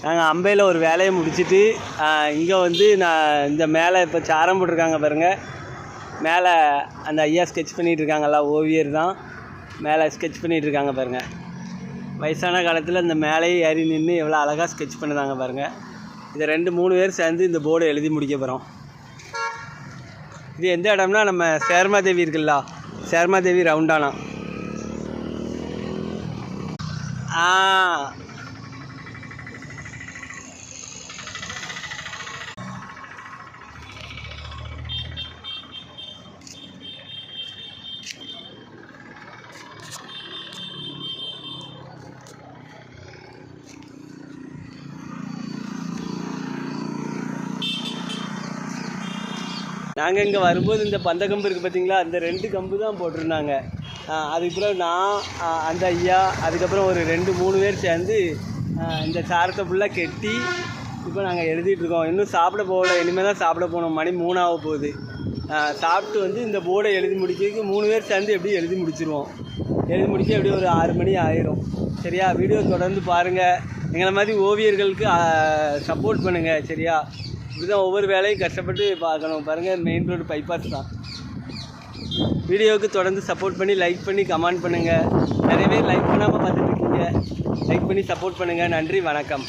நாங்கள் அம்பையில் ஒரு வேலையை முடிச்சுட்டு இங்கே வந்து நான் இந்த மேலே இப்போ சாரம் போட்டிருக்காங்க பாருங்கள். மேலே அந்த ஐயா ஸ்கெட்ச் பண்ணிகிட்ருக்காங்கல்ல, ஓவியர் தான் மேலே ஸ்கெட்ச் பண்ணிகிட்ருக்காங்க பாருங்கள். வயசான காலத்தில் இந்த மேலேயே ஏறி நின்று எவ்வளோ அழகாக ஸ்கெட்ச் பண்ணுறாங்க பாருங்கள். இதை 2-3 பேர் சேர்ந்து இந்த போர்டை எழுதி முடிக்க போகிறோம். இது எந்த இடம்னா நம்ம சேர்மாதேவி இருக்குல்ல, சேர்மாதேவி ரவுண்டானா. நாங்கள் இங்கே வரும்போது இந்த பந்த கம்பு இருக்குது பார்த்தீங்களா, அந்த 2 கம்பு தான் போட்டிருந்தாங்க. அதுக்கப்புறம் நான் அந்த ஐயா அதுக்கப்புறம் ஒரு 2-3 பேர் சேர்ந்து இந்த சாரத்தை ஃபுல்லாக கெட்டி இப்போ நாங்கள் எழுதிட்டுருக்கோம். இன்னும் சாப்பிட போகல, இனிமேல் தான் சாப்பிட போகணும். மணி 3 ஆக போகுது. சாப்பிட்டு வந்து இந்த போர்டை எழுதி முடிக்கிறதுக்கு 3 பேர் சேர்ந்து எப்படி எழுதி முடிச்சிருவோம். எழுதி முடிக்க எப்படி ஒரு 6 மணி ஆயிரும். சரியா? வீடியோ தொடர்ந்து பாருங்கள். எங்களை மாதிரி ஓவியர்களுக்கு சப்போர்ட் பண்ணுங்கள். சரியா? இப்படி தான் ஒவ்வொரு வேலையும் கஷ்டப்பட்டு பார்க்கணும். பாருங்கள், மெயின் ரோடு பைபாஸ் தான். வீடியோவுக்கு தொடர்ந்து சப்போர்ட் பண்ணி லைக் பண்ணி கமெண்ட் பண்ணுங்கள். நிறைய பேர் லைக் பண்ணாமல் பார்த்துட்ருக்கீங்க. லைக் பண்ணி சப்போர்ட் பண்ணுங்கள். நன்றி, வணக்கம்.